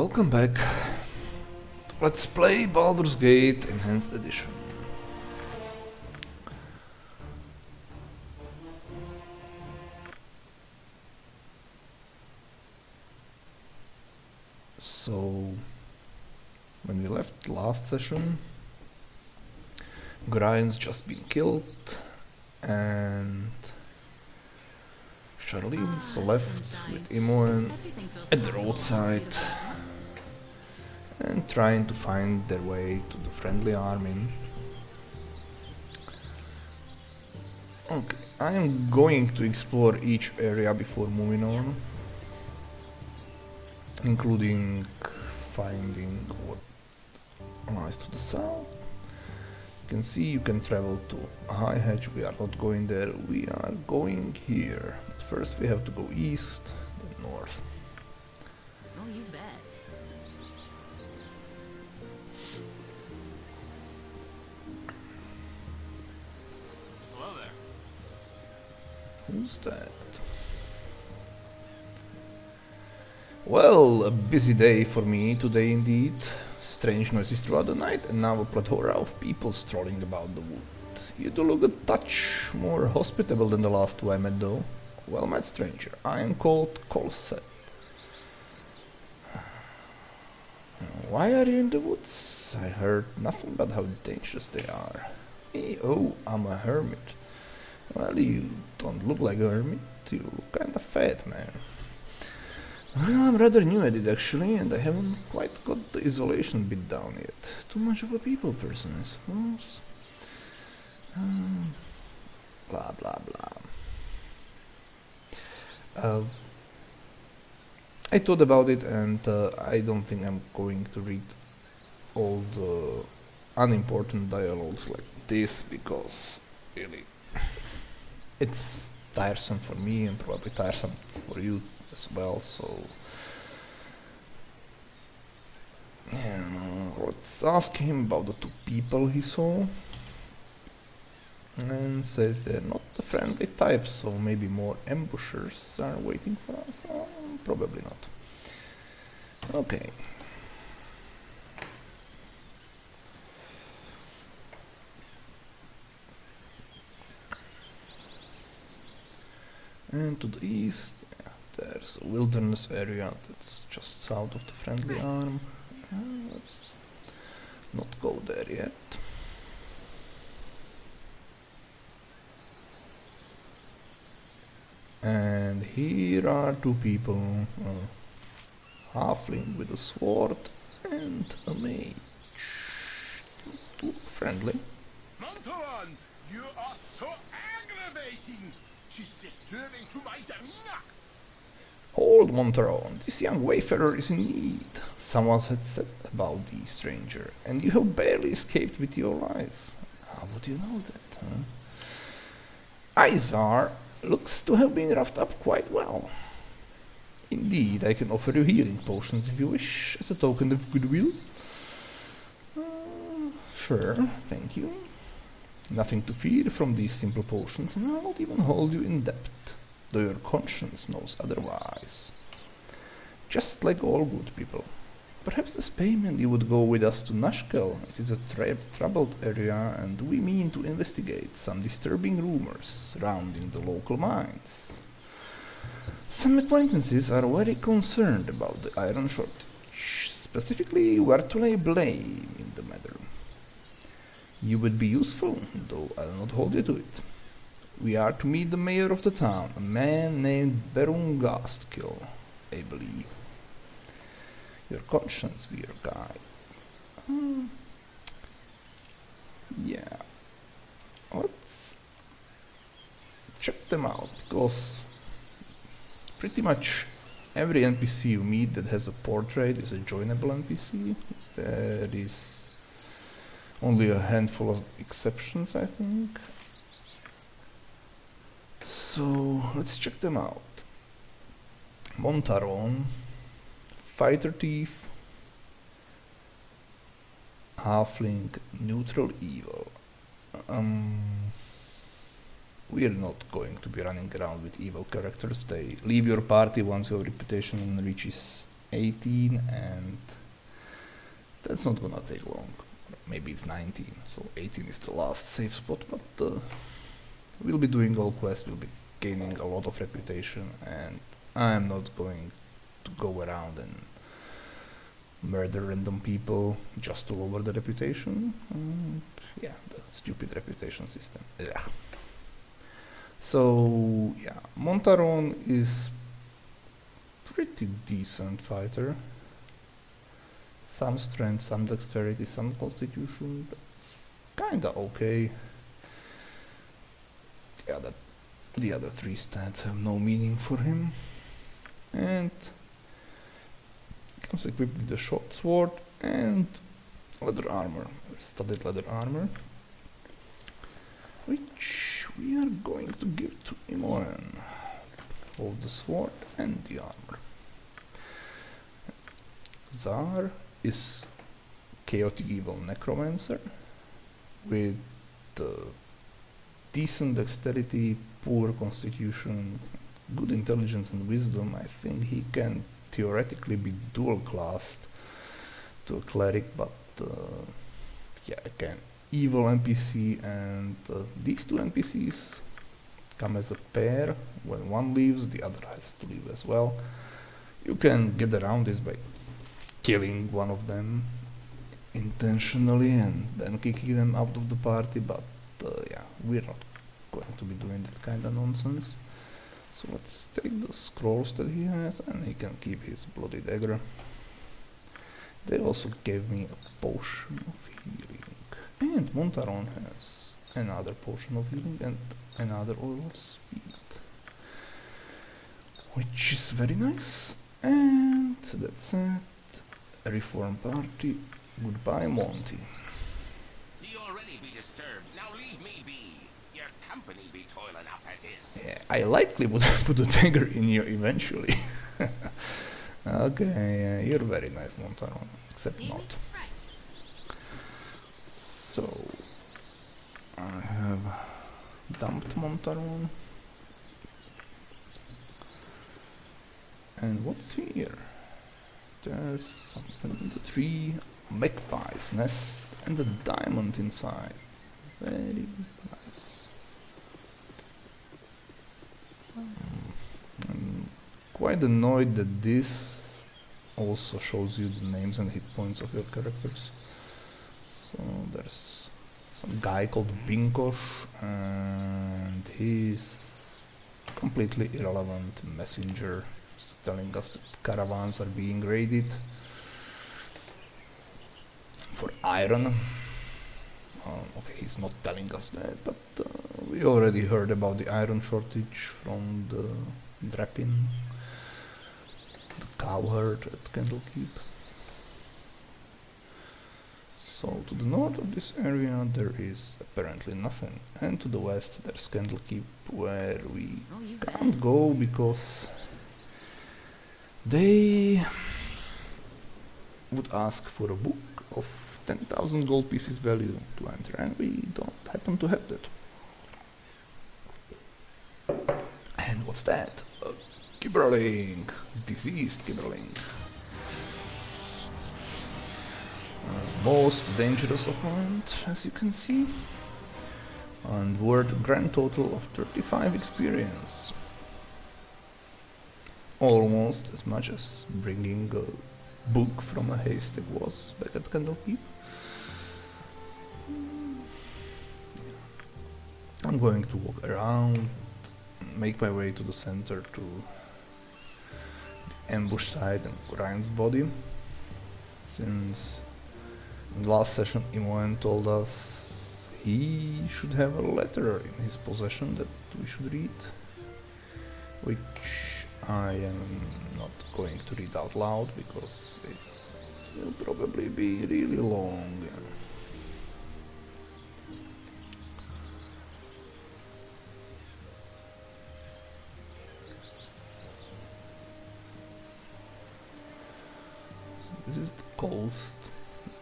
Welcome back. Let's play Baldur's Gate Enhanced Edition. So, when we left last session, Grind's just been killed, and Charlene's left with Imoen at the roadside and trying to find their way to the friendly army. Okay, I am going to explore each area before moving on, including finding what lies to the south. You can see you can travel to High Hedge. We are not going there, we are going here. But first we have to go east, then north. Oh, you bet. Hello there. Who's that? Well, a busy day for me today indeed. Strange noises throughout the night, and now a plethora of people strolling about the wood. You do look a touch more hospitable than the last two I met, though. Well met, stranger. I am called Colset. Why are you in the woods? I heard nothing but how dangerous they are. Oh, I'm a hermit. Well, you don't look like a hermit. You look kinda fat, man. Well, I'm rather new at it actually, and I haven't quite got the isolation bit down yet. Too much of a people person, I suppose. Blah blah blah. I thought about it, and I don't think I'm going to read all the unimportant dialogues like this, because really it's tiresome for me and probably tiresome for you as well, so let's ask him about the two people he saw, and says they're not the friendly type, so maybe more ambushers are waiting for us. Probably not. Okay. And to the east there's a wilderness area that's just south of the friendly arm. Let's not go there yet. And here are two people, a halfling with a sword and a mage. Look friendly. Montaron, you are so aggravating! She's disturbing to my demeanor! Hold, Montaron, this young wayfarer is in need. Someone had said about thee, stranger, and you have barely escaped with your life. How would you know that, huh? Izar looks to have been roughed up quite well. Indeed, I can offer you healing potions if you wish, as a token of goodwill. Sure, thank you. Nothing to fear from these simple potions, and I'll not even hold you in debt, though your conscience knows otherwise. Just like all good people. Perhaps as payment you would go with us to Nashkel. It is a troubled area, and we mean to investigate some disturbing rumors surrounding the local mines. Some acquaintances are very concerned about the iron shortage, specifically where to lay blame in the matter. You would be useful, though I'll not hold you to it. We are to meet the mayor of the town, a man named Baron Gastkill, I believe. Your conscience be your guide. Yeah. Let's check them out, because pretty much every NPC you meet that has a portrait is a joinable NPC. There is only a handful of exceptions, I think. So let's check them out. Montaron, fighter thief, halfling, neutral evil. We're not going to be running around with evil characters. They leave your party once your reputation reaches 18, and that's not gonna take long. Maybe it's 19, so 18 is the last safe spot, but we'll be doing all quests, we'll be gaining a lot of reputation, and I'm not going to go around and murder random people just to lower the reputation. Yeah, the stupid reputation system. Yeah. So yeah, Montaron is pretty decent fighter. Some strength, some dexterity, some constitution. That's kinda okay. The other three stats have no meaning for him. And comes equipped with a short sword and leather armor, studded leather armor, which we are going to give to Imoen. Hold the sword and the armor. Zar is chaotic evil necromancer with decent dexterity, poor constitution, good intelligence and wisdom. I think he can theoretically be dual classed to a cleric, but yeah, again, evil NPC, and these two NPCs come as a pair. When one leaves, the other has to leave as well. You can get around this by killing one of them intentionally and then kicking them out of the party, but yeah, we're not going to be doing that kind of nonsense. So let's take the scrolls that he has, and he can keep his bloody dagger. They also gave me a potion of healing, and Montaron has another potion of healing and another oil of speed, which is very nice. And that's it. Reform party. Goodbye, Monty. Be already be disturbed. Now leave me be. Your company be toil enough as is. Yeah, I likely would put a dagger in you eventually. Okay, you're very nice, Montaron, except Maybe? not. Right. So, I have dumped Montaron. And what's here? There's something in the tree, a magpie's nest, and a diamond inside. Very nice. I'm quite annoyed that this also shows you the names and hit points of your characters. So there's some guy called Binkosh, and he's completely irrelevant messenger. He's telling us that caravans are being raided for iron. Okay, he's not telling us that, but we already heard about the iron shortage from the Drappin, the cowherd at Candlekeep. So to the north of this area there is apparently nothing, and to the west there's Candlekeep, where we Oh, you bet. can't go because they would ask for a book of 10,000 gold pieces value to enter, and we don't happen to have that. And what's that? A Gibberling! Diseased Gibberling. Most dangerous opponent, as you can see. And worth a grand total of 35 experience. Almost as much as bringing a book from a haystack was back at Candlekeep. I'm going to walk around, make my way to the center to the ambush side and Ryan's body, since in the last session Imoen told us he should have a letter in his possession that we should read, which I am not going to read out loud because it will probably be really long. So this is the coast.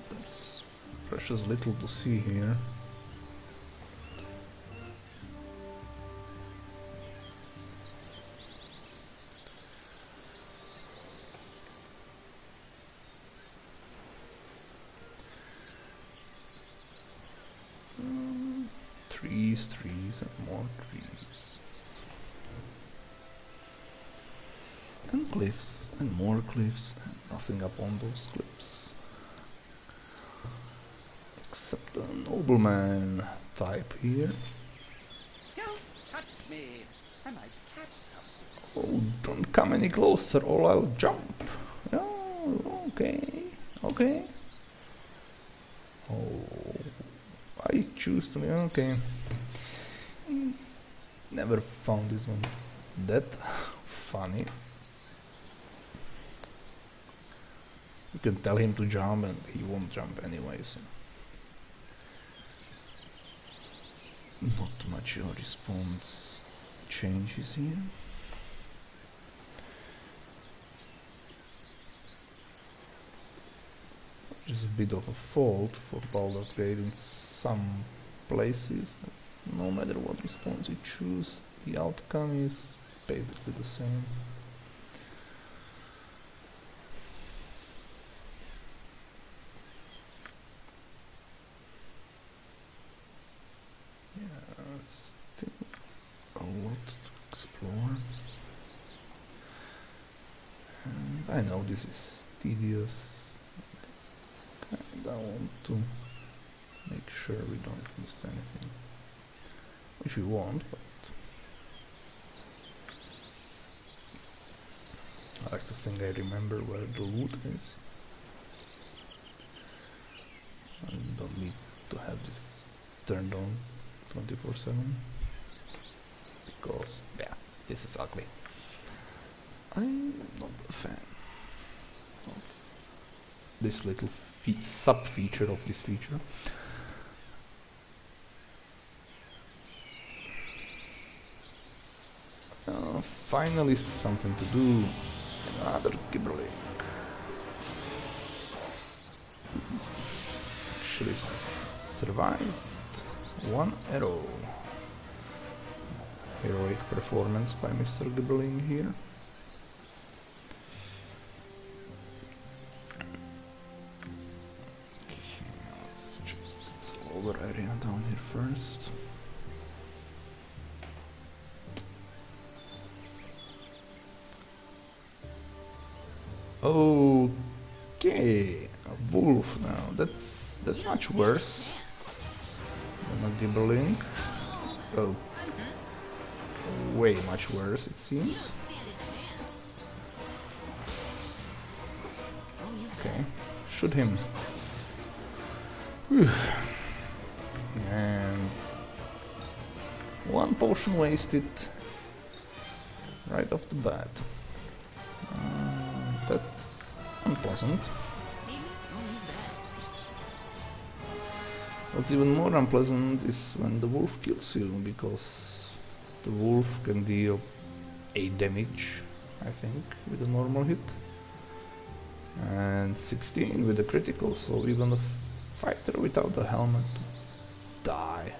There's precious little to see here. trees and more trees. And cliffs and more cliffs and nothing up on those cliffs. Except a nobleman type here. Don't touch me. I might catch something. Oh, don't come any closer or I'll jump. Oh, okay, okay. Oh, I choose to be okay. Never found this one that funny. You can tell him to jump and he won't jump anyway, so not much your response changes here. Which is a bit of a fault for Baldur's Gate in some places. No matter what response you choose, the outcome is basically the same. Yeah, still a lot to explore. And I know this is tedious. And I want to make sure we don't miss anything. Which we won't, but I like to think I remember where the loot is. I don't need to have this turned on 24/7 because, yeah, this is ugly. I'm not a fan of this little sub-feature of this feature. Finally something to do. Another gibbering. Actually survived one arrow. Heroic performance by Mr. Gibbling here. Let's check this lower area down here first. Okay, a wolf now. That's much worse than a gibbling. Oh, way much worse it seems. Okay, shoot him. Whew. And one potion wasted right off the bat. That's unpleasant. What's even more unpleasant is when the wolf kills you, because the wolf can deal 8 damage, I think, with a normal hit, and 16 with a critical, so even a fighter without a helmet die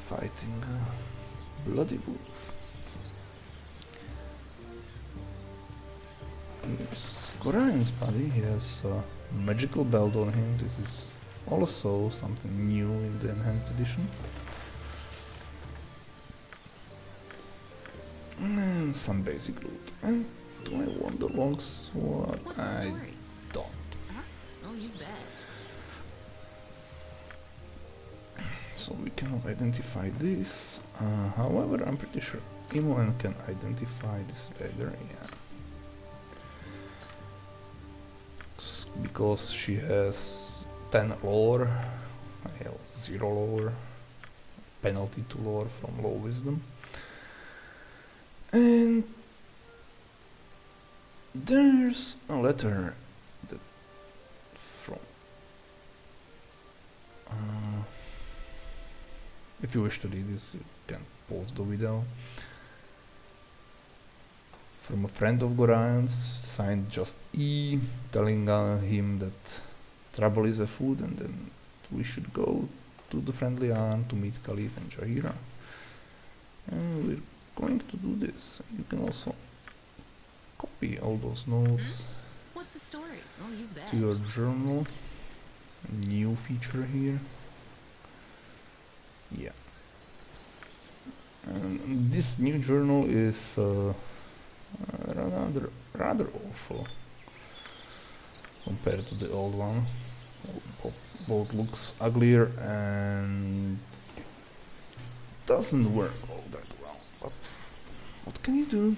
fighting a bloody wolf. Here's Gorian's body. He has a magical belt on him. This is also something new in the enhanced edition. And some basic loot. And do I want the long sword? I don't. Oh, you bet. So we cannot identify this. However, I'm pretty sure Imoen can identify this dagger. Yeah. Because she has 10 lore, I have 0 lore, penalty to lore from low wisdom. And there's a letter that from if you wish to read this, you can pause the video. From a friend of Gorian's, signed just E, telling him that trouble is afoot and then we should go to the Friendly Arm to meet Khalif and Jahira. And we're going to do this. You can also copy all those notes What's the story? Oh, you bet. to your journal. A new feature here. Yeah. And this new journal is rather awful compared to the old one. Both looks uglier and doesn't work all that well. But what can you do?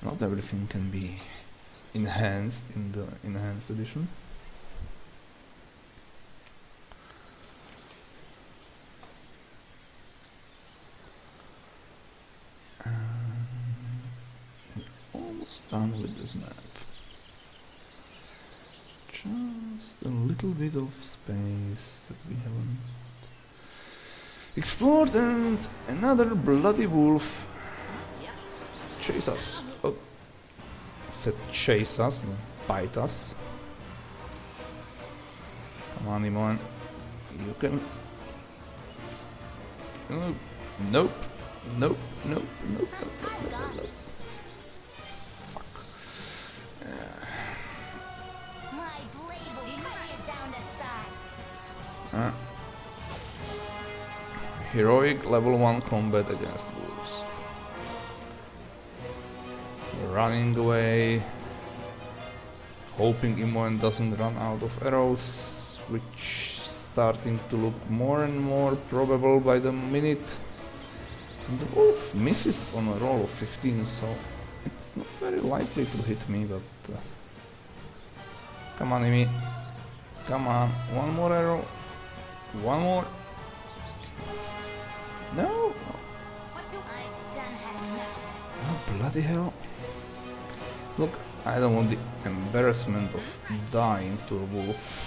Not everything can be enhanced in the enhanced edition. Almost done with this map. Just a little bit of space that we haven't explored, and another bloody wolf chase us. Oh, said chase us, not bite us. Come on, Imon. You can. Nope. Nope. Nope. Nope. Nope. Nope. Heroic level 1 combat against wolves. Running away, hoping Imoen doesn't run out of arrows, which starting to look more and more probable by the minute. And the wolf misses on a roll of 15, so it's not very likely to hit me, but come on, Imi. Come on, one more arrow. One more. No. Oh, bloody hell. Look, I don't want the embarrassment of dying to a wolf.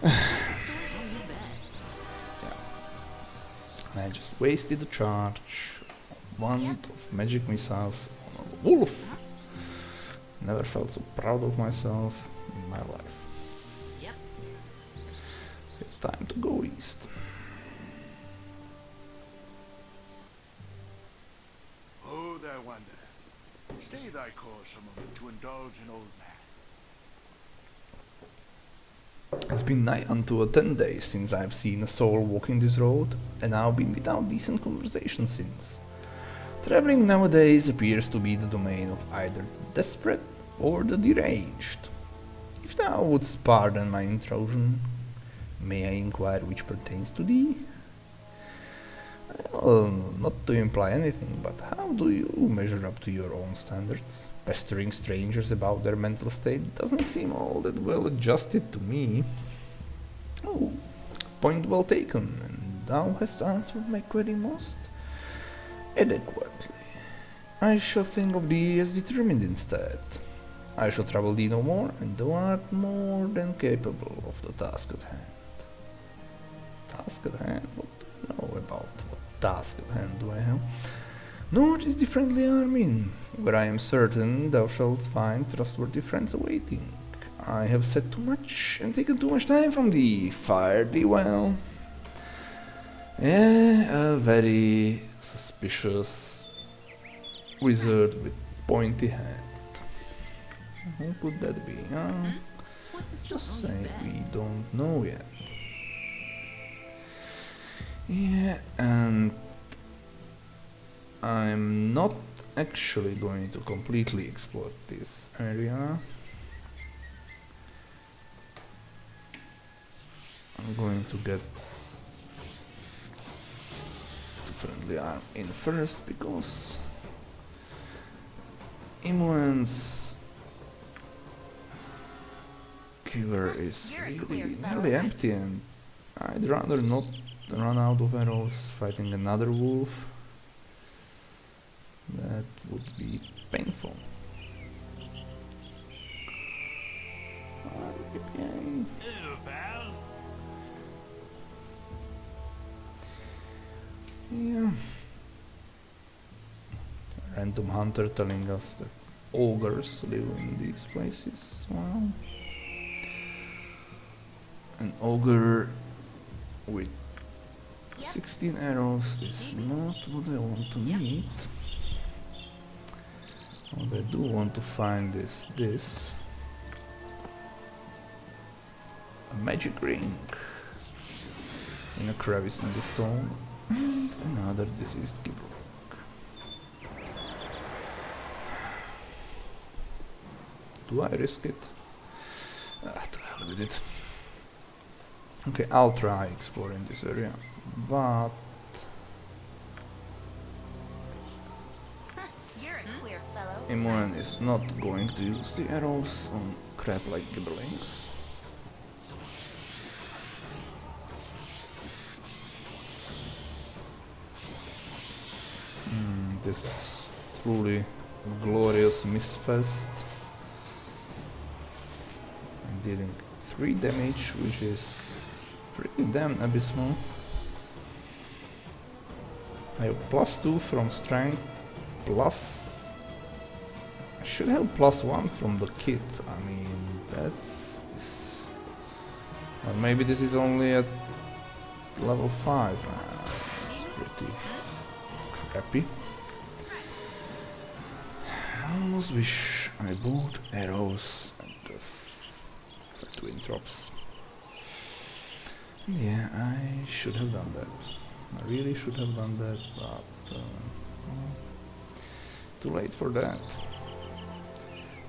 Yeah. I just wasted a charge of one of magic missiles on a wolf. Never felt so proud of myself in my life. Time to go east. Oh, there, Wanderer. Stay thy course a moment to indulge an old man. It's been nigh unto 10 days since I've seen a soul walking this road, and I've been without decent conversation since. Traveling nowadays appears to be the domain of either the desperate or the deranged. If thou wouldst pardon my intrusion, may I inquire which pertains to thee? Well, not to imply anything, but how do you measure up to your own standards? Pestering strangers about their mental state doesn't seem all that well adjusted to me. Oh, point well taken, and thou hast answered my query most adequately. I shall think of thee as determined instead. I shall trouble thee no more, and thou art more than capable of the task at hand. Task at hand? What do you know about what task at hand do I have? North is the friendly army, where I am certain thou shalt find trustworthy friends awaiting. I have said too much and taken too much time from thee. Fare thee well. A very suspicious wizard with pointy hat. Who could that be? Just say we don't know yet. Yeah, and I'm not actually going to completely explore this area. I'm going to get the friendly arm in first because Imoen's quiver is really nearly empty, and I'd rather not run out of arrows fighting another wolf. That would be painful. Hello, pal. Yeah. Random hunter telling us that ogres live in these places. Well, an ogre with 16 arrows is not what I want to meet. What I do want to find is this. A magic ring in a crevice in the stone. And another diseased Gibraltar. Do I risk it? To hell with it. Okay, I'll try exploring this area, but You're a queer fellow. Imoen is not going to use the arrows on crap like gibberlings. This is truly a glorious misfest. I'm dealing 3 damage, which is pretty damn abysmal. I have +2 from strength, plus... I should have +1 from the kit. I mean, that's... this. Or maybe this is only at level 5. It's pretty crappy. I almost wish I bought arrows and the twin drops. Yeah, I should have done that. I really should have done that, but well, too late for that.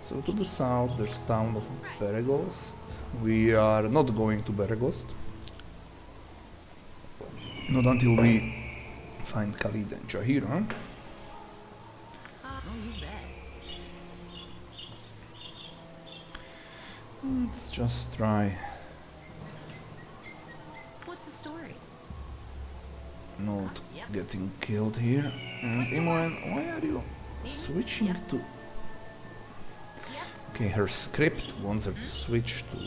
So to the south there's town of Beregost. We are not going to Beregost. Not until we find Khalid and Jahira. Oh, you bet. Let's just try What's the story? not Yep. getting killed here. And Imoen, why are you switching Yep. to... Okay, her script wants her to switch to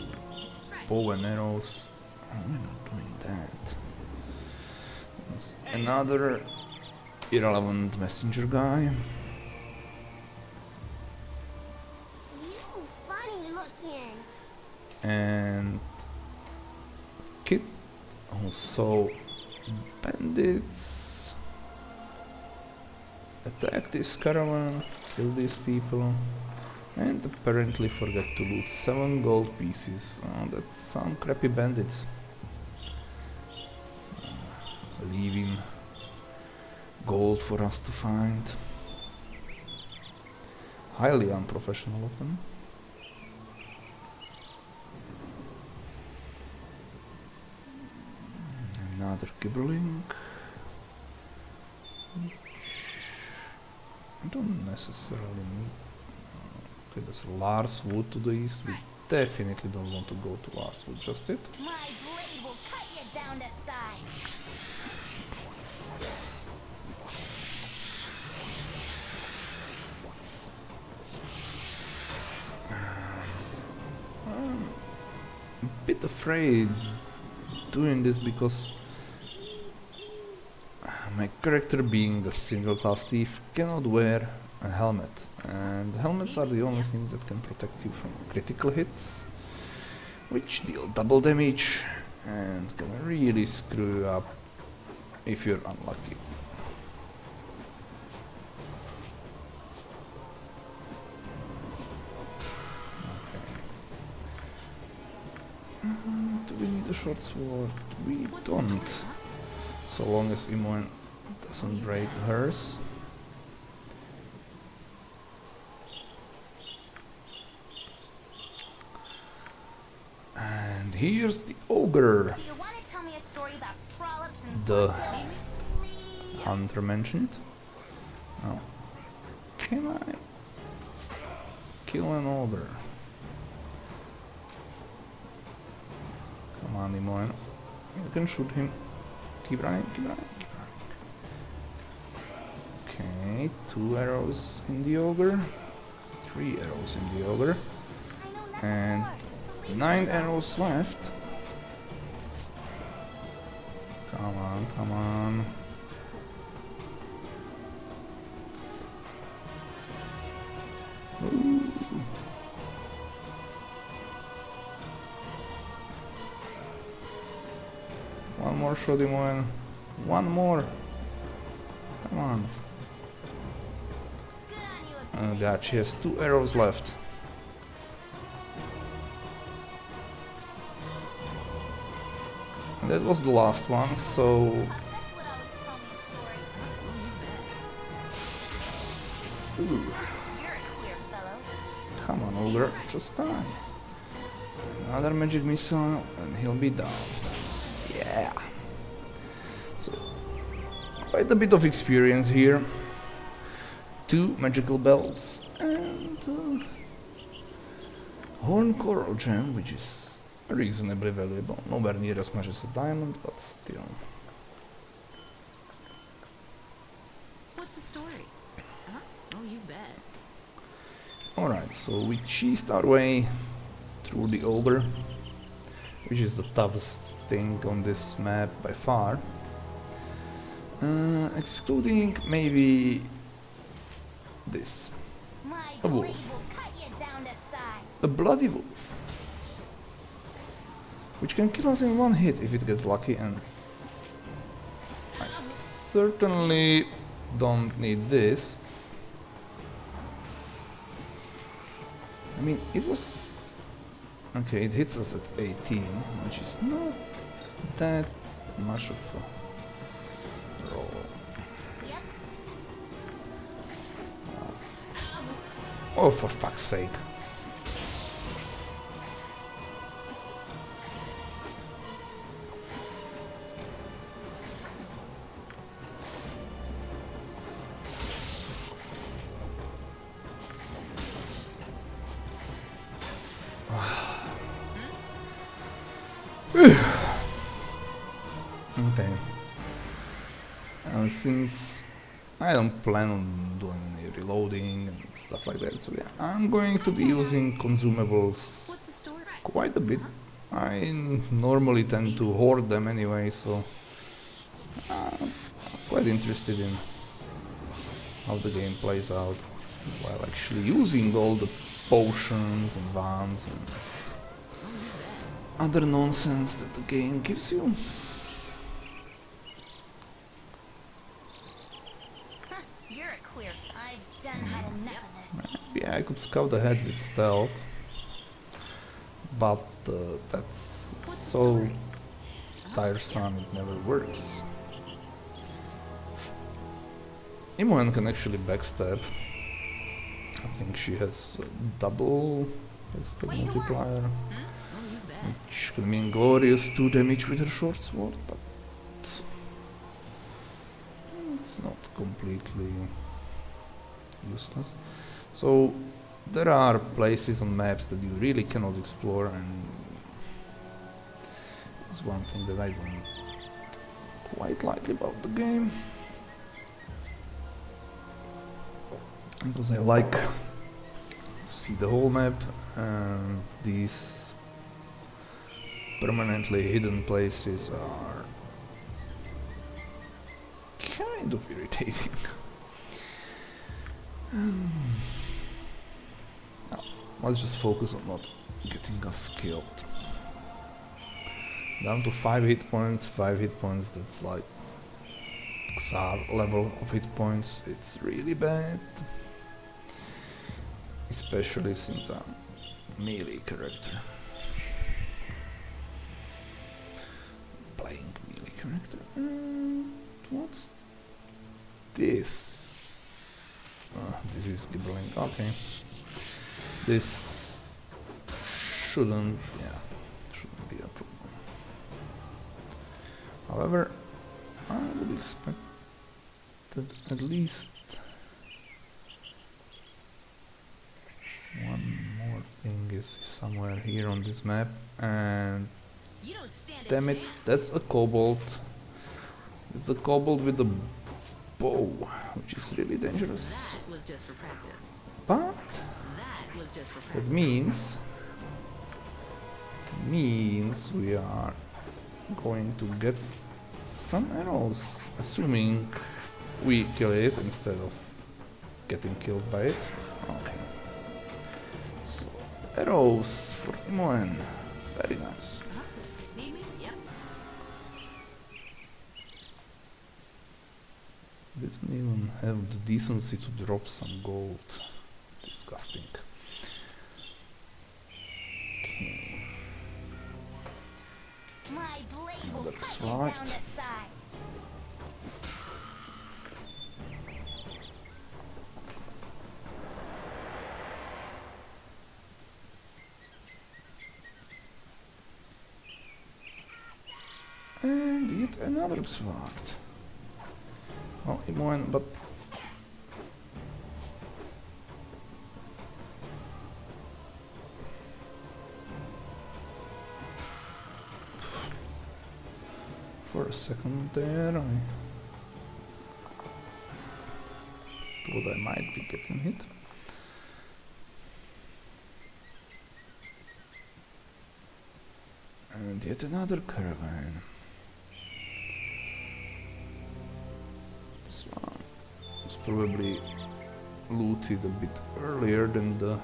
bow and arrows. I'm not doing that. There's another irrelevant messenger guy. You funny looking. And Kit, also bandits, attack this caravan, kill these people, and apparently forget to loot 7 gold pieces. Oh, that's some crappy bandits. Leaving gold for us to find. Highly unprofessional of them. Another gibberling. I don't necessarily need... Okay, there's Lars Wood to the east. We definitely don't want to go to Lars Wood just yet. My blade will cut you down to size. I'm a bit afraid doing this because my character, being a single class thief, cannot wear a helmet, and helmets are the only thing that can protect you from critical hits, which deal double damage and can really screw you up if you're unlucky. Do we need a short sword? We don't. So long as Imoen doesn't break hers. And here's the ogre, Do you want to tell me a story about trollops and the Please? hunter mentioned. Now, can I kill an ogre? Come on, Imoen. You can shoot him. Keep running, keep running, keep running. Okay, 2 arrows in the ogre. 3 arrows in the ogre. I know nothing And more, so leave 9 me alone. arrows left. Come on, come on. Ooh. One more shot, Imoen. One more. Come on. Good on you, Oh god, she has 2 arrows left. And that was the last one, so that's what I was Ooh, You're a queer fellow. come on, Ogre, just die. Another magic missile, and he'll be down. Yeah. So, quite a bit of experience here. 2 magical belts and horn coral gem, which is reasonably valuable. Nowhere near as much as a diamond, but still. What's the story? Huh? Oh, you bet. Alright, so we cheesed our way through the ogre, which is the toughest thing on this map by far. Excluding maybe this. My A blade wolf. will cut you down to size. A bloody wolf. Which can kill us in one hit if it gets lucky, and I certainly don't need this. I mean, it was... Okay, it hits us at 18, which is not that much of a roll. Yep. Oh, for fuck's sake. Okay. Since I don't plan on doing any reloading and stuff like that, so yeah, I'm going to be using consumables What's the story? quite a bit. I normally tend to hoard them anyway, so I'm quite interested in how the game plays out while actually using all the potions and wands and other nonsense that the game gives you. Huh, you're a queer. I've done had enough of this. Yeah, I could scout ahead with stealth, but that's so tiresome it never works. Imoen can actually backstab. I think she has a double backstab multiplier, Oh, you bet. which can mean glorious 2 damage with her short sword, but it's not completely useless. So there are places on maps that you really cannot explore, and it's one thing that I don't quite like about the game. Because I like to see the whole map, and these permanently hidden places are kind of irritating. Now, let's just focus on not getting us killed. Down to 5 hit points, that's like Xar level of hit points. It's really bad. Especially since I'm a melee character. Playing melee character. What's this? This is gibbling. Okay. This shouldn't be a problem. However, I would expect that at least one more thing is somewhere here on this map, and You don't stand a damn it, chance. that's a kobold. It's a kobold with a bow, which is really dangerous. That was just for practice. But That was just for that practice. means we are going to get some arrows, assuming we kill it instead of getting killed by it. Okay. So, arrows for Imoen. Very nice. Huh? Need me? Yep. Didn't even have the decency to drop some gold. Disgusting. Okay. My blade will Another cut you sword. down to size. yet another sword. Oh, Imoen, but... For a second there, I thought I might be getting hit. And yet another caravan. This one was probably looted a bit earlier than the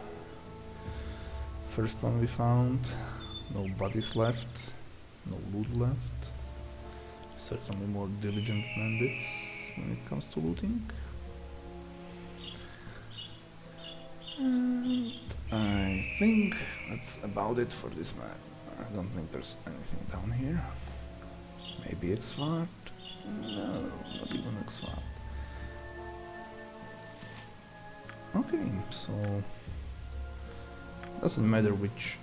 first one we found. No bodies left, no loot left. Certainly more diligent bandits when it comes to looting. And I think that's about it for this map. I don't think there's anything down here. Maybe X-Sword? No, not even X-Sword. Okay, so doesn't matter which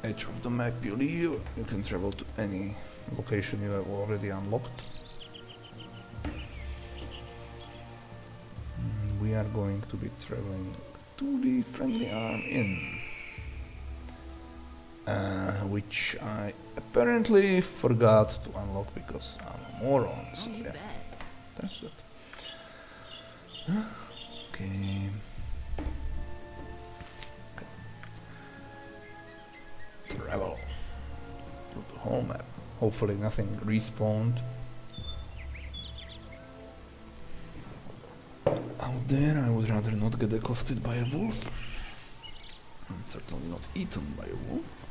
edge of the map you leave, you can travel to any location you have already unlocked. We are going to be traveling to the Friendly Arm Inn, which I apparently forgot to unlock because I'm a moron, so Oh, you yeah, bet. that's good. Okay. Travel to the home map. Hopefully nothing respawned. Out there I would rather not get accosted by a wolf. And certainly not eaten by a wolf.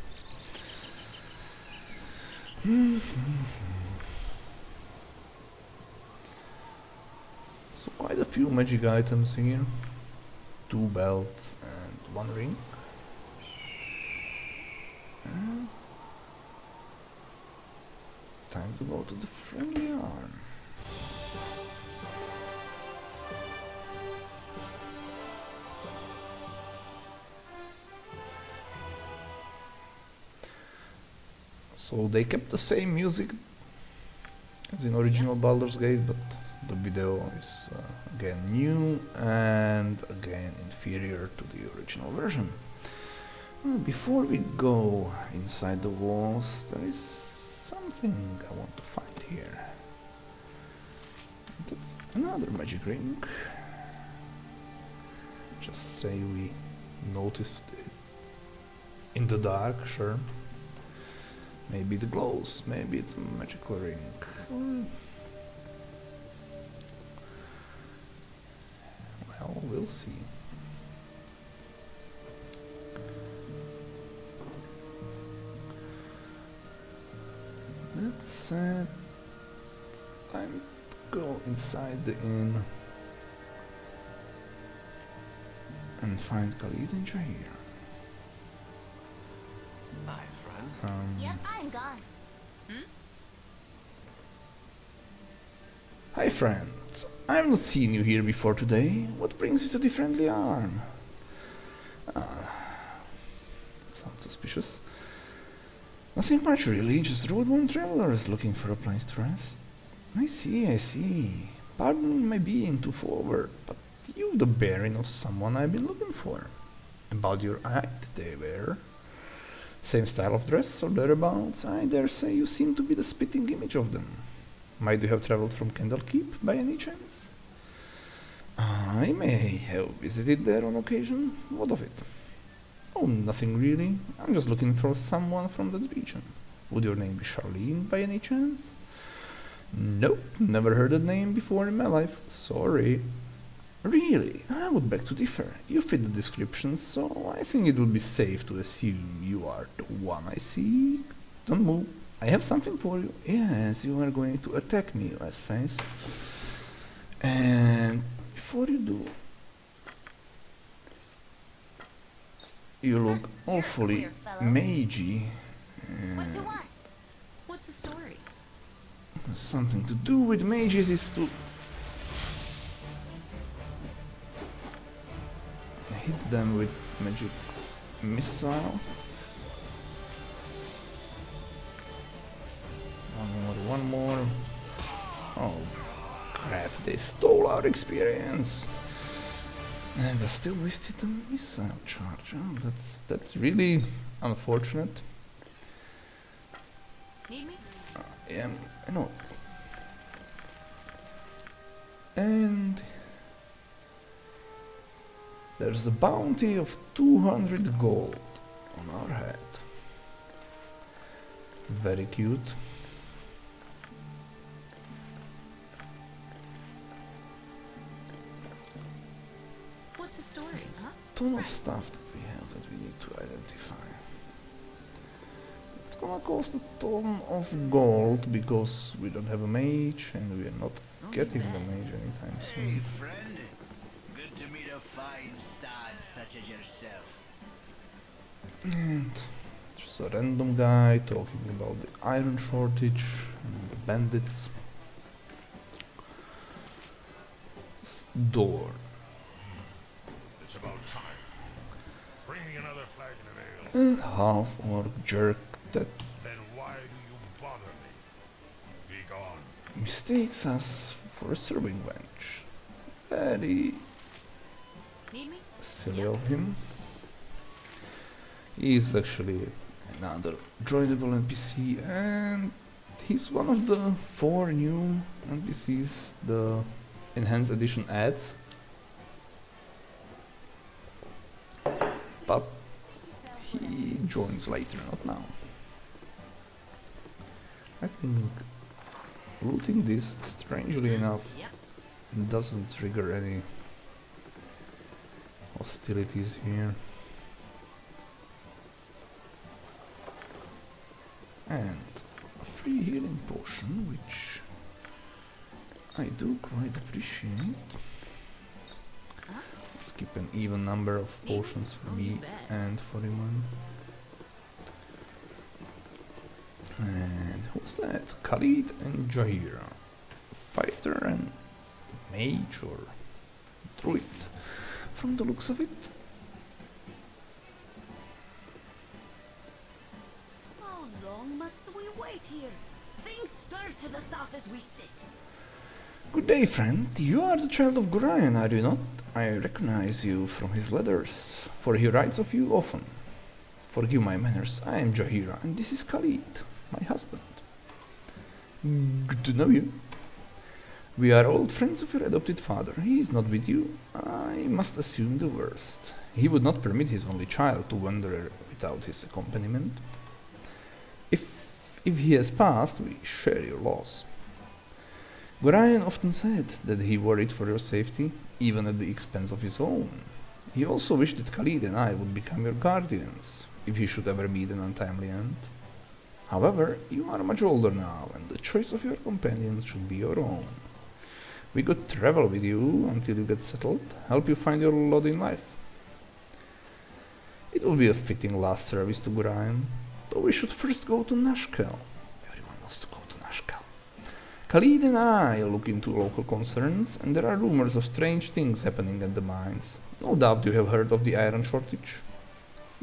So quite a few magic items here. 2 belts and 1 ring. Time to go to the Friendly Arm. So they kept the same music as in original Baldur's Gate, but the video is again new and again inferior to the original version. Well, before we go inside the walls, there is something I want to find here. That's another magic ring. Just say we noticed it in the dark, sure. Maybe it glows, maybe it's a magical ring. Well, we'll see. That's it's time to go inside the inn and find Khalid and Jahir. Hi, friend. Yep, I'm gone. Hi friend, I've not seen you here before today. What brings you to the Friendly Arm? Sounds suspicious. Nothing much really, just road-worn travelers looking for a place to rest. I see. Pardon my being too forward, but you've the bearing of someone I've been looking for. About your height, they were. Same style of dress or thereabouts, I dare say you seem to be the spitting image of them. Might you have travelled from Candlekeep by any chance? I may have visited there on occasion. What of it? Oh, nothing really. I'm just looking for someone from that region. Would your name be Charlene by any chance? Nope, never heard that name before in my life. Sorry. Really, I would beg to differ. You fit the description, so I think it would be safe to assume you are the one I see. Don't move. I have something for you. Yes, you are going to attack me, let's face. And before you do, you look awfully magey. What you want? What's the story? Something to do with mages is to hit them with magic missile. One more. more experience. And I still wasted a missile charge. Oh, that's really unfortunate. Need me? I know. And there's a bounty of 200 gold on our head. Very cute. What's the story, huh? Ton of stuff that we have that we need to identify. It's gonna cost a ton of gold because we don't have a mage and we are not getting the mage anytime Hey, soon. friend. Good to meet a fine sod such as yourself. And just a random guy talking about the iron shortage and the bandits. Door. It's about time. Bring me another flagon of ale. A half-orc jerk that Then why do you bother me? Be gone. mistakes us for a serving wench. Very Need me? silly Yep. of him. He's actually another droidable NPC and he's one of the 4 new NPCs the Enhanced Edition adds. But he joins later, not now. I think looting this, strangely enough, Yep. doesn't trigger any hostilities here. And a free healing potion, which I do quite appreciate. Huh? Let's keep an even number of potions for Oh, you me bet. and for him. And who's that? Khalid and Jahira. Fighter and mage or druid. From the looks of it. How long must we wait here? Things stir to the south as we sit. Good day, friend. You are the child of Gorion, are you not? I recognize you from his letters, for he writes of you often. Forgive my manners. I am Jahira, and this is Khalid, my husband. Good to know you. We are old friends of your adopted father. He is not with you. I must assume the worst. He would not permit his only child to wander without his accompaniment. If he has passed, we share your loss. Gorion often said that he worried for your safety, even at the expense of his own. He also wished that Khalid and I would become your guardians, if he should ever meet an untimely end. However, you are much older now, and the choice of your companions should be your own. We could travel with you until you get settled, help you find your lot in life. It will be a fitting last service to Gorion, though we should first go to Nashkel. Everyone wants to go to Nashkel. Khalid and I look into local concerns, and there are rumors of strange things happening at the mines. No doubt you have heard of the iron shortage.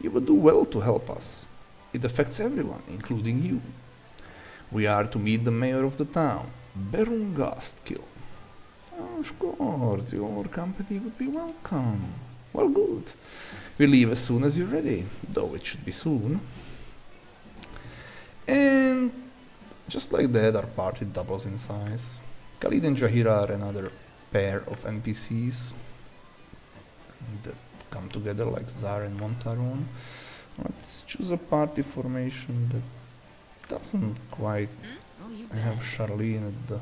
You would do well to help us. It affects everyone, including you. We are to meet the mayor of the town, Baron Gastkil. Of course, your company would be welcome. Well, good. We leave as soon as you're ready, though it should be soon. And just like that, our party doubles in size. Khalid and Jahira are another pair of NPCs that come together like Zar and Montaron. Let's choose a party formation that doesn't quite Oh, you have bet. Charlene at the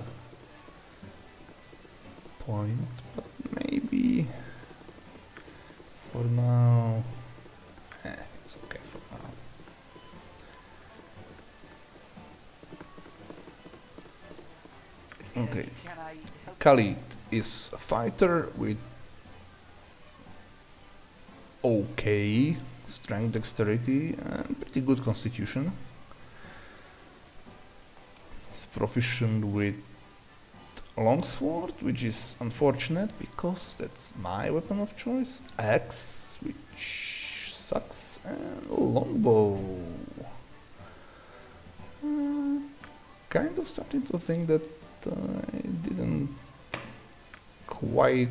point, but maybe for now, it's okay for now. Okay, Khalid is a fighter with okay strength, dexterity, and pretty good constitution. He's proficient with longsword, which is unfortunate because that's my weapon of choice. Axe, which sucks, and longbow. Kind of starting to think that I didn't quite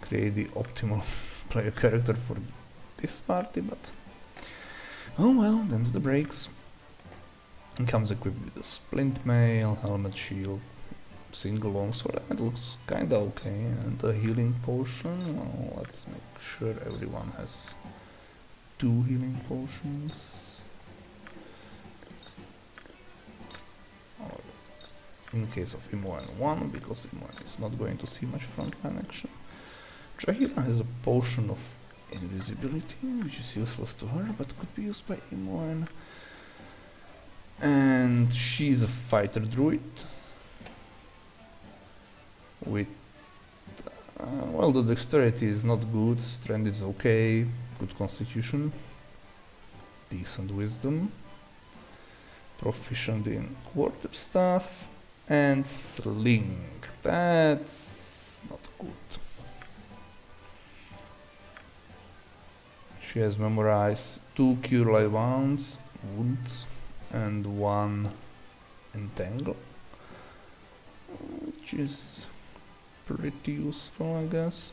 create the optimal player character for this party, but oh well, them's the breaks. It comes equipped with a splint mail, helmet, shield, single longsword. That looks kinda okay, and a healing potion. Well, let's make sure everyone has 2 healing potions. Or in case of Imoen 1, because Imoen is not going to see much frontline action. Jahira has a potion of invisibility, which is useless to her, but could be used by Imoen. And she's a fighter druid with well, the dexterity is not good, strength is okay, good constitution, decent wisdom, proficient in quarterstaff, and sling. That's not good. She has memorized 2 cure light wounds, and 1 entangle, which is pretty useful, I guess.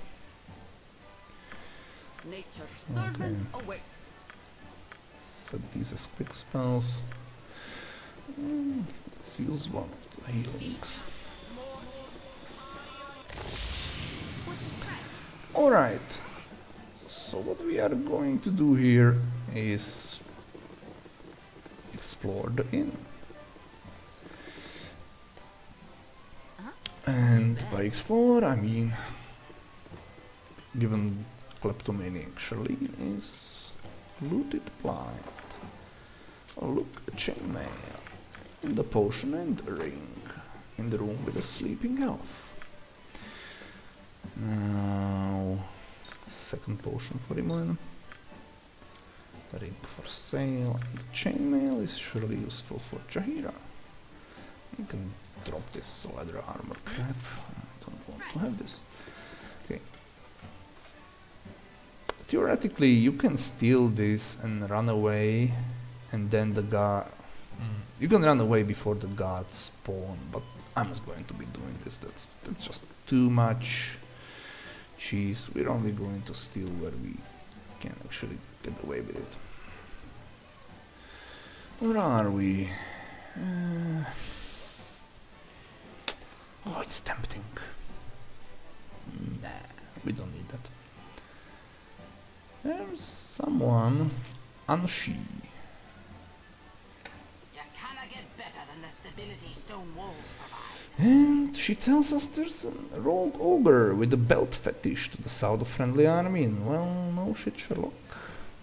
Nature's servant awaits. Set these as quick spells. Let's use one of the healings. Alright, so what we are going to do here is explore the inn. And by explore, I mean, given kleptomaniac Charlene is looted blind. Oh look, a chainmail, and the potion and the ring, in the room with a sleeping elf. Now, second potion for Imoen. Ring for sale, and the chainmail is surely useful for Jahira. You can drop this leather armor crap. I don't want to have this. Okay. Theoretically, you can steal this and run away, and then the guard. You can run away before the guards spawn, but I'm not going to be doing this. That's just too much cheese. We're only going to steal where we can actually get away with it. Where are we? Oh, it's tempting. Nah, we don't need that. There's someone, Anshi. You cannot get better than the stability stone walls provide. And she tells us there's a rogue ogre with a belt fetish to the south of Friendly Armin. Well, no shit, Sherlock.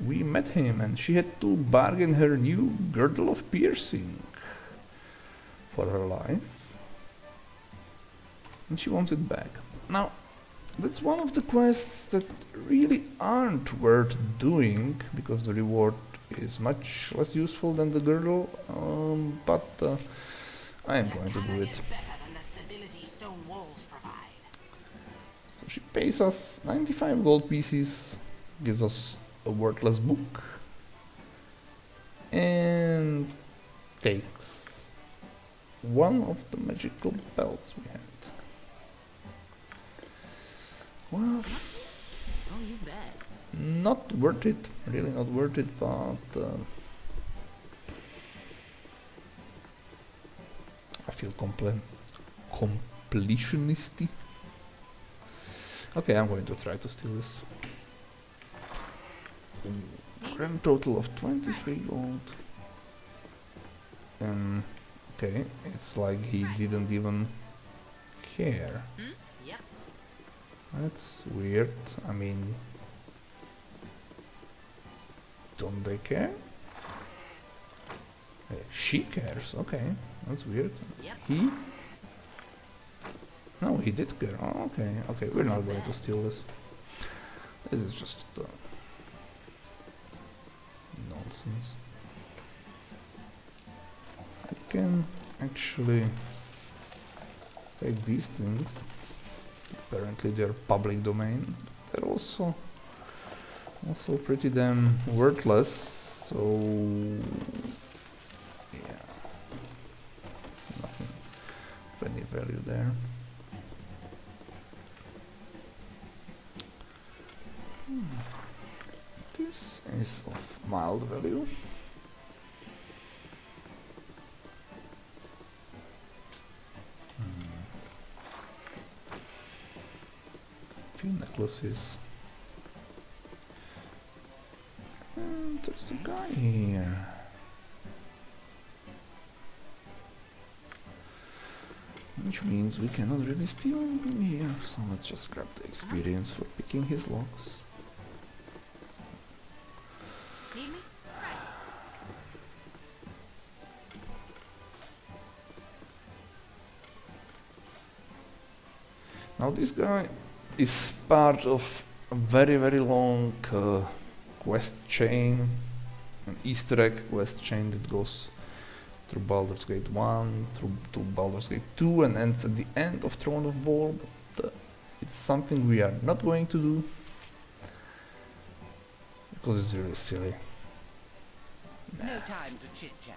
We met him and she had to bargain her new girdle of piercing for her life. And she wants it back. Now, that's one of the quests that really aren't worth doing, because the reward is much less useful than the girdle, but I am going to do it. So she pays us 95 gold pieces, gives us a worthless book, and takes one of the magical belts we had. Well, Oh, you bet. not worth it, really not worth it, but I feel completionisty. Okay, I'm going to try to steal this. Grand total of 23 gold. Okay, it's like he didn't even care. Yep. That's weird. I mean, don't they care? She cares. Okay, that's weird. Yep. He? No, he did care. Oh, okay, okay. We're not going to steal this. This is just nonsense. I can actually take these things. Apparently they're public domain. They're also pretty damn worthless, so yeah, there's nothing of any value there. This is of mild value. Few necklaces. And there's a guy here. Which means we cannot really steal anything here, so let's just grab the experience for picking his locks. Need me? Now this guy is part of a very very long quest chain, an Easter egg quest chain that goes through Baldur's Gate 1, through Baldur's Gate 2 and ends at the end of Throne of Bor, but it's something we are not going to do because it's really silly. No time to chit-chat.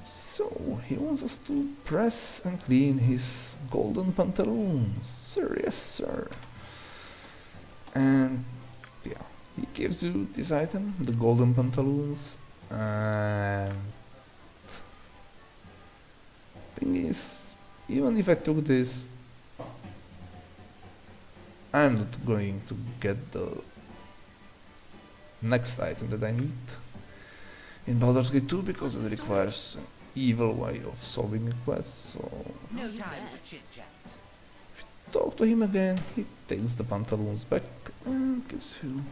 So, he wants us to press and clean his golden pantaloons. Sir, yes sir. And yeah, he gives you this item, the golden pantaloons. And thing is, even if I took this, I'm not going to get the next item that I need in Baldur's Gate 2 because it requires an evil way of solving a quest. So No You time bet. to chit-chat. talk to him again. He takes the pantaloons back and gives you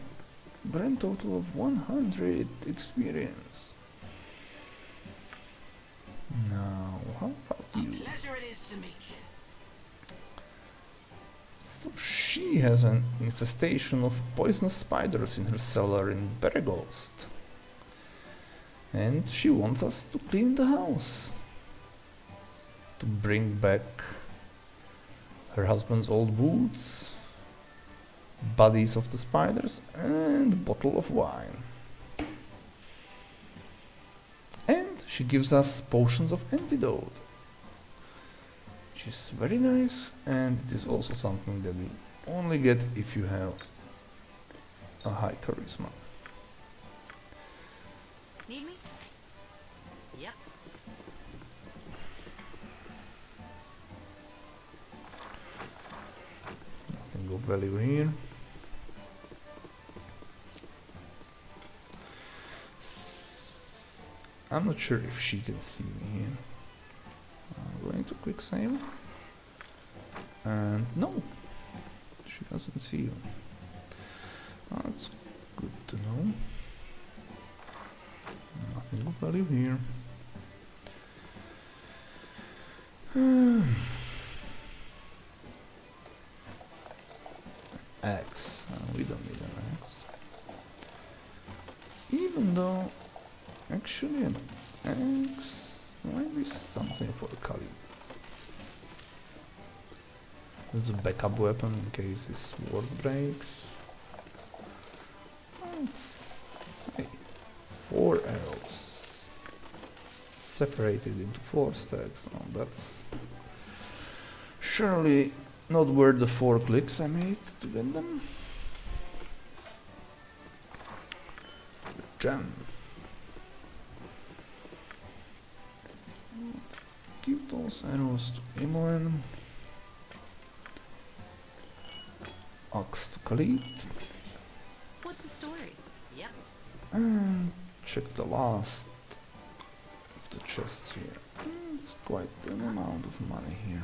grand total of 100 experience. Now, how about A you? pleasure it is to meet you. So she has an infestation of poisonous spiders in her cellar in Beregost. And she wants us to clean the house. To bring back her husband's old boots, bodies of the spiders, and a bottle of wine. And she gives us potions of antidote, which is very nice, and it is also something that we only get if you have a high charisma. Need me? Yep. Nothing of value here. I'm not sure if she can see me here. I'm going to quick save. And no, she doesn't see you. That's good to know. Nothing of value here. Axe. We don't need an axe. Even though, actually, an axe might be something for Kali. It's a backup weapon in case his sword breaks. It's, hey, 4 arrows separated into 4 stacks. Oh, that's surely not worth the 4 clicks I made to get them. Gem. Let's give those arrows to Imoen. Ox to Khalid. What's the story? Yep. And check the last of the chests here. It's quite an amount of money here.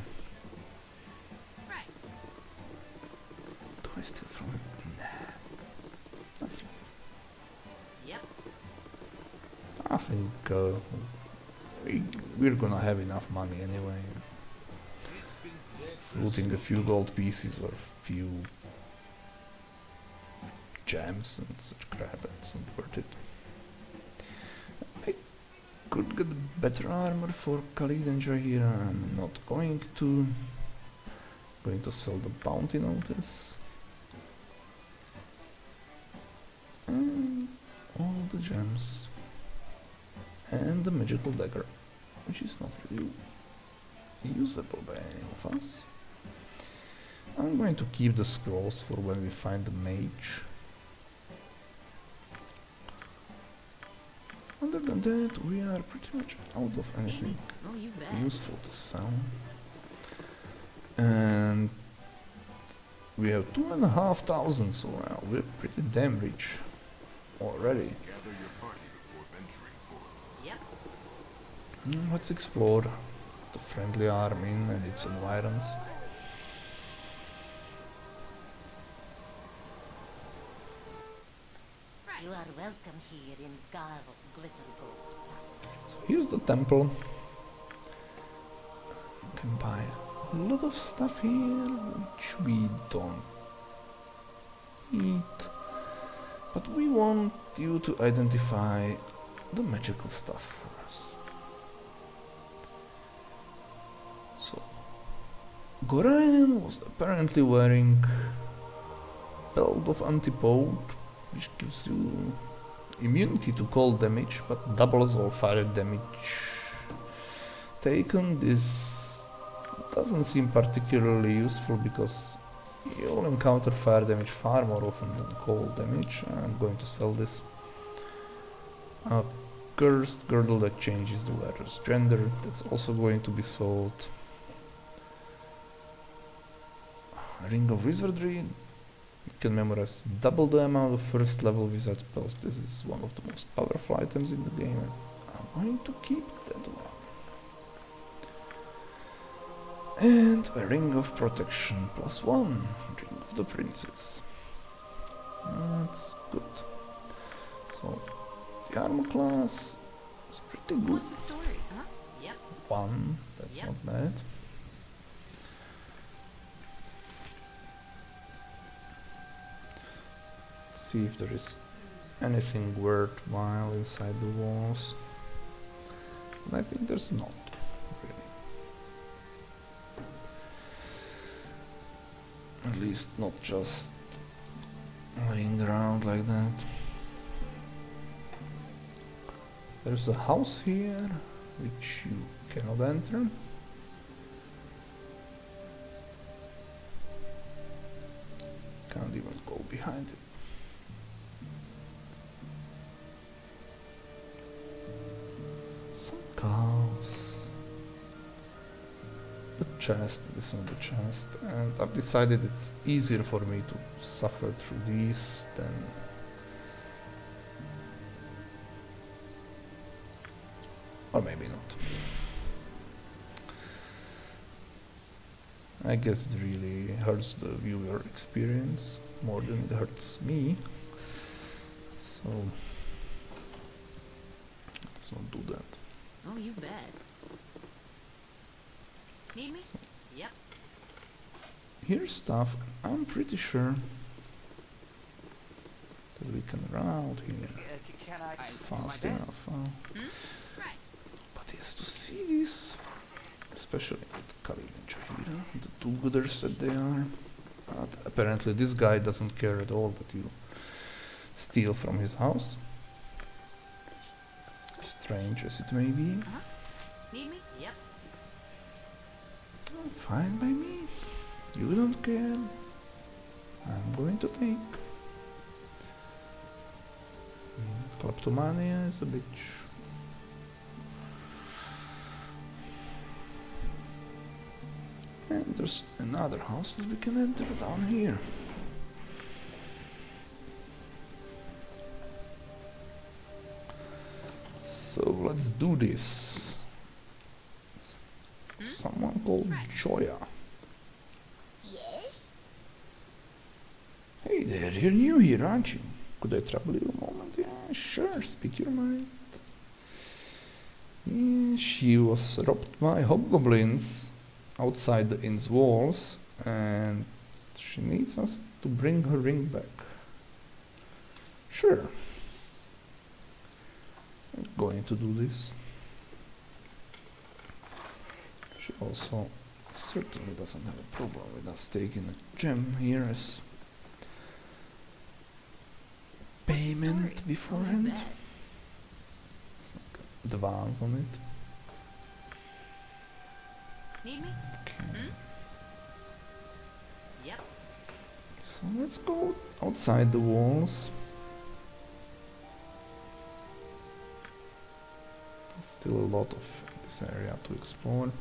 Right. Do I steal from him? Nah. That's Yep. I think we're gonna have enough money anyway. Looting a few gold pieces or a few gems and such crap, it's not worth it. I could get better armor for Khalid and Jahira. I'm not going to. Going to sell the bounty notice. And all the gems. And the magical dagger, which is not really usable by any of us. I'm going to keep the scrolls for when we find the mage. Other than that, we are pretty much out of anything Oh, you bet. useful to sell. And we have 2,500, so we're pretty damn rich already. Gather your party before venturing forth. Yep. Let's explore the friendly army and its environs. You are welcome here in Garl Glittergold. So here's the temple. You can buy a lot of stuff here, which we don't need. But we want you to identify the magical stuff for us. So, Gorayan was apparently wearing Belt of Antipode, which gives you immunity to cold damage, but doubles all fire damage taken. This doesn't seem particularly useful because you'll encounter fire damage far more often than cold damage. I'm going to sell this. A cursed girdle that changes the wearer's gender, that's also going to be sold. A ring of wizardry. You can memorize double the amount of first level wizard spells. This is one of the most powerful items in the game. I'm going to keep that one. And a ring of protection +1. Ring of the princess. That's good. So the armor class is pretty good. What's the story, huh? Yep. 1, that's Yep. not bad. See if there is anything worthwhile inside the walls. And I think there's not, really. At least not just laying around like that. There's a house here, which you cannot enter. Can't even go behind it. Some cows. The chest, this is the chest, and I've decided it's easier for me to suffer through these than or maybe not. I guess it really hurts the viewer experience more than it hurts me. So let's not do that. Oh, you bet. Need me? So Yep. here's stuff. I'm pretty sure that we can run out here Can I fast enough. Right. But he has to see this, especially with Khalid and Jahira, the do-gooders that they are. But apparently this guy doesn't care at all that you steal from his house. Strange as it may be. Need me? Yep. Fine by me. You don't care. I'm going to take. Kleptomania is a bitch. And there's another house that we can enter down here. So let's do this. Someone called Joya. Yes? Hey there, you're new here, aren't you? Could I trouble you a moment? Yeah, sure, speak your mind. Yeah, she was robbed by hobgoblins outside the inn's walls, and she needs us to bring her ring back. Sure. I'm going to do this. She also certainly doesn't have a problem with us taking a gem here as payment You beforehand. bet. It's like advance on it. Need me? Okay. Yep. So let's go outside the walls. There's still a lot of this area to explore.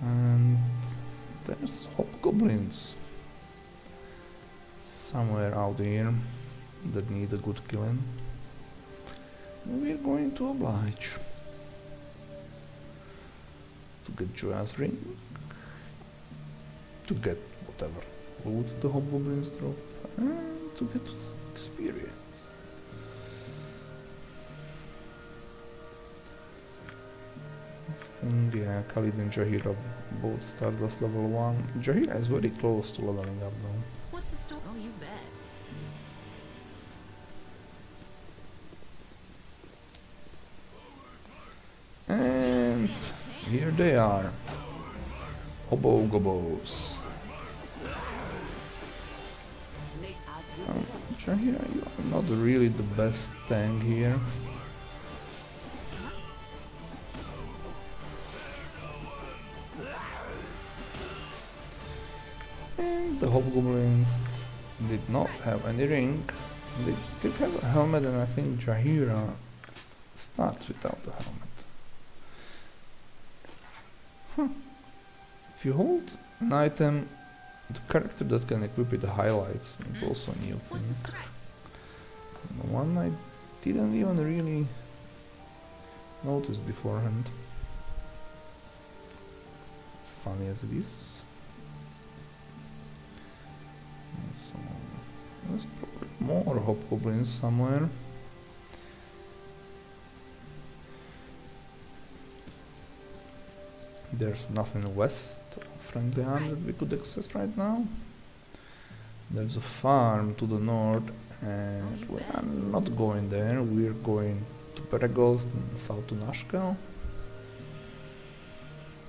And there's hobgoblins somewhere out here that need a good killing. We're going to oblige to get Joya's ring, to get whatever loot the hobgoblins drop, and to get experience. I think, yeah, Khalid and Jahira both start as level 1. Jahira is very close to leveling up though. What's the story? Oh, you bet. And here they are. Hobogobos. Jahira, you are not really the best tank here. And the hobgoblins did not have any ring. They did have a helmet, and I think Jahira starts without the helmet. Huh. If you hold an item, the character that can equip it highlights. It's also a new thing. The one I didn't even really notice beforehand. Funny as it is. And so there's probably more hobgoblins somewhere. There's nothing west of Friendly Arm that we could access right now. There's a farm to the north, and we are not going there. We're going to Peregost and south to Nashkel.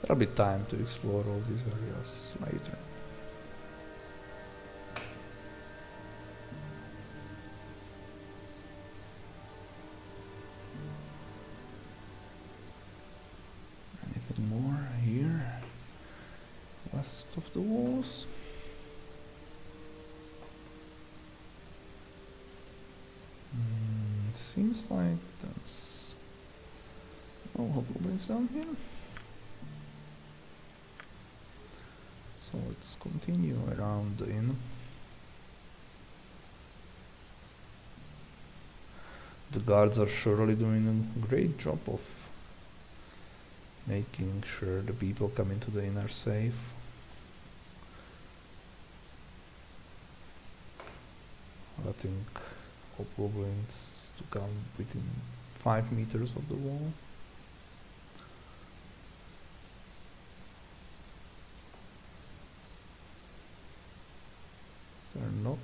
There'll be time to explore all these areas later. Anything more here? West of the walls? It seems like there's no hobgoblins down here. So let's continue around the inn. The guards are surely doing a great job of making sure the people coming to the inn are safe. Letting hobgoblins to come within 5 meters of the wall. They're not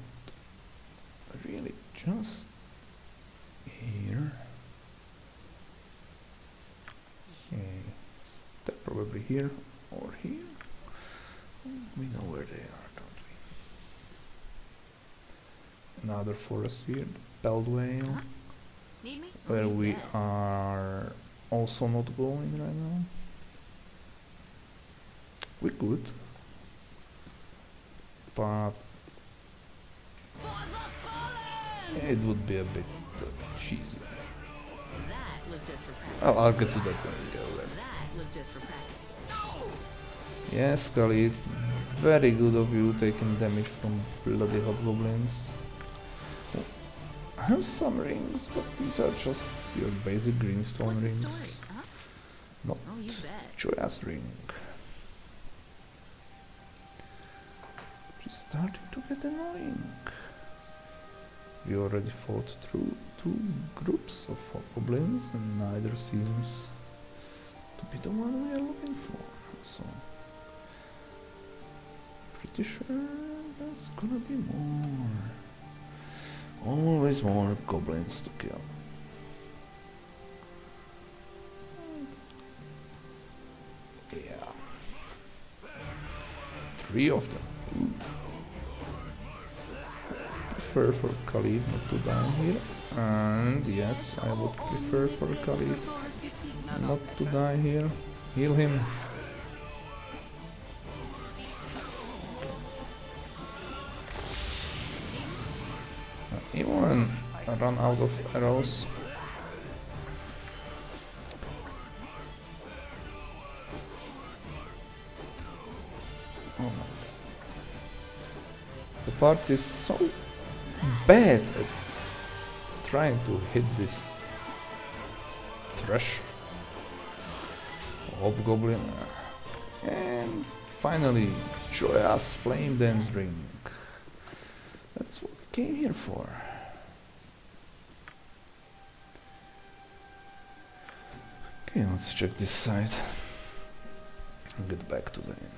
really just here. Okay, they're probably here or here. We know where they are, don't we? Another forest here, Baldur, Need me? Oh, where you we bet. are also not going right now. We could, but it would be a bit cheesy. That was just for practice. I'll get to that when we go there. That was just for practice. Yes, Khalid, very good of you taking damage from bloody hobgoblins. Oh, I have some rings, but these are just your basic greenstone What's the rings, story? Huh? not Oh, you bet. Joya's ring. It's starting to get annoying. We already fought through 2 groups of hobgoblins, and neither seems to be the one we are looking for. So, pretty sure there's gonna be more. Always more goblins to kill. Yeah. 3 of them. Ooh. Prefer for Khalid not to die here. And yes, I would prefer for Khalid not to die here. Heal him. run out of arrows. Oh no. The party is so bad at trying to hit this trash hobgoblin. And finally, Joya's flame dance ring. That's what we came here for. Okay, let's check this side and get back to the inn.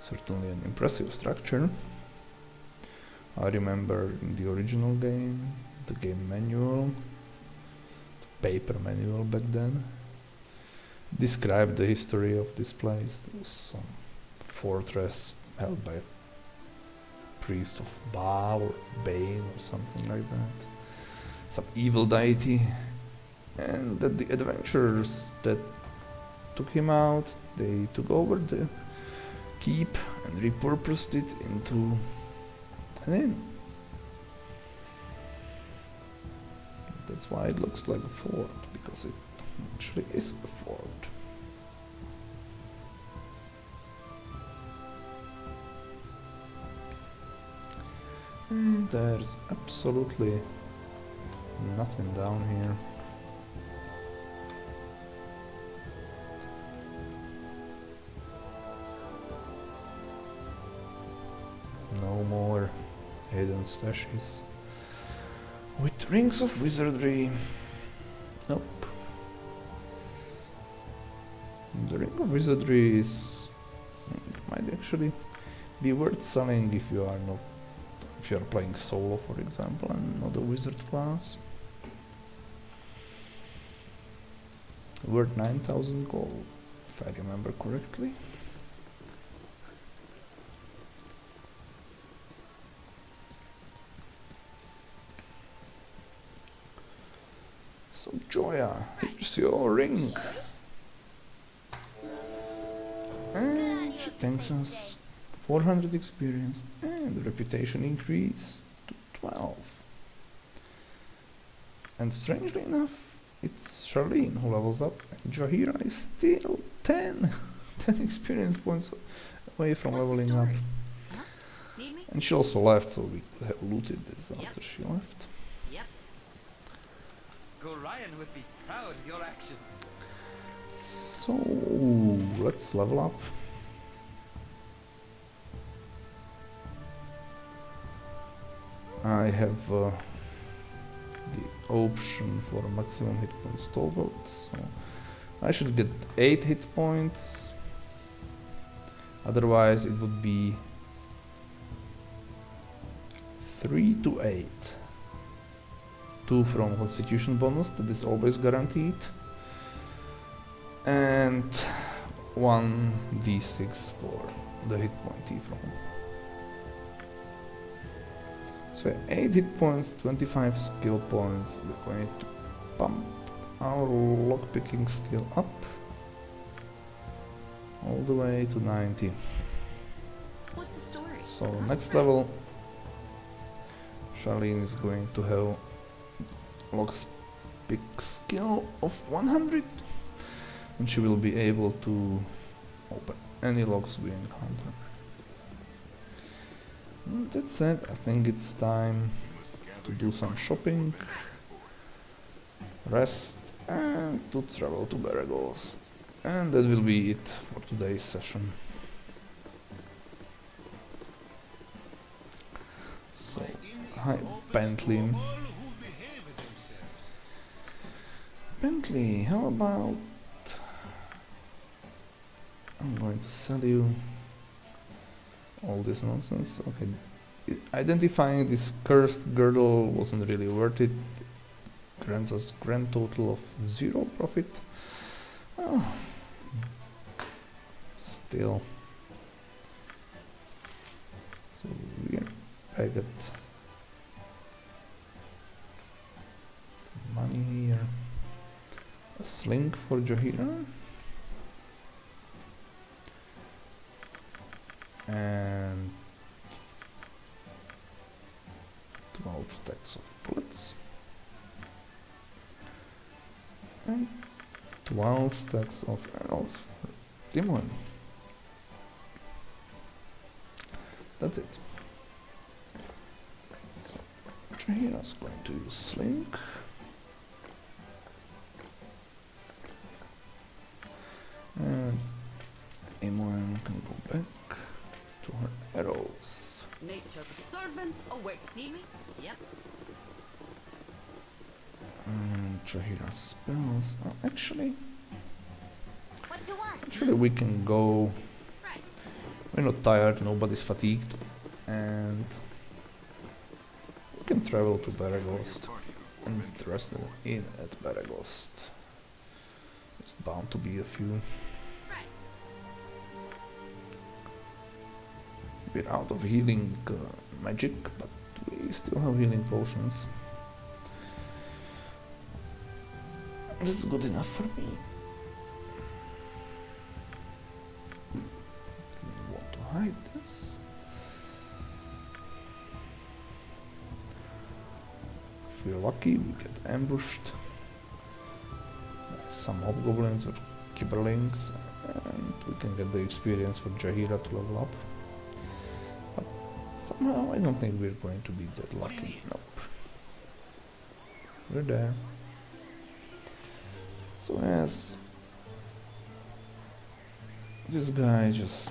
Certainly an impressive structure. I remember in the original game, the game manual, the paper manual back then, described the history of this place. There was some fortress held by a priest of Baal or Bane or something like that. Some evil deity. And that the adventurers that took him out, they took over the keep and repurposed it into an inn. That's why it looks like a fort, because it actually is a fort. And there's absolutely nothing down here. No more hidden stashes with rings of wizardry. Nope. The ring of wizardry is might actually be worth selling if you are playing solo, for example, and not a wizard class. Worth 9,000 gold, if I remember correctly. So Joya, here's your ring. And she thanks us. 400 experience and reputation increase to 12. And strangely enough, it's Charlene who levels up, and Jahira is still 10 experience points away from leveling up. Huh? Need me? And she also left, so we could have looted this after she left. Yep. Gorion would be proud of your actions. So let's level up. I have the option for maximum hit points toggled, so I should get 8 hit points. Otherwise it would be 3 to 8. 2 from constitution bonus, that is always guaranteed, and 1d6 for the hit point T from. So 8 hit points, 25 skill points. We're going to pump our lockpicking skill up all the way to 90. What's the story? So next level, Charlene is going to have lockpick skill of 100, and she will be able to open any locks we encounter. That said, I think it's time to do some shopping, rest, and to travel to Baragos. And that will be it for today's session. So, hi Bentley. Bentley, how about... I'm going to sell you all this nonsense. Okay, identifying this cursed girdle wasn't really worth it. Grants us grand total of 0 profit. Oh, still. So we're back at money here. A sling for Jahira. and 12 stacks of bullets and 12 stacks of arrows for Timon. That's it. So Jahira's going to use Slink. And Imoen can go back to her arrows. Nature's servant awaits. Need me? Yep. And Jahira's spells. Oh, actually, What you want? we can go. Right. We're not tired, nobody's fatigued, and we can travel to Baragost and rest in at Baragost. It's bound to be a few. Right. We're out of healing magic, but we still have healing potions. That's good enough for me. Want to hide this? If we're lucky, we get ambushed by some hobgoblins or kibberlings, and we can get the experience for Jahira to level up. But somehow I don't think we're going to be that lucky. Nope. We're there. So as this guy just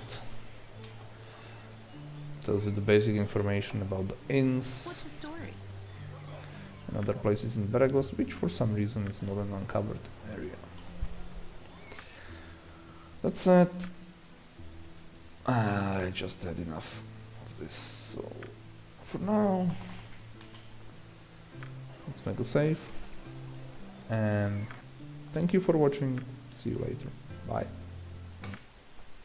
tells you the basic information about the What's inns the story? and other places in Baragos, which for some reason is not an uncovered area. That's it. I just had enough of this, so for now let's make a save, and thank you for watching. See you later. Bye.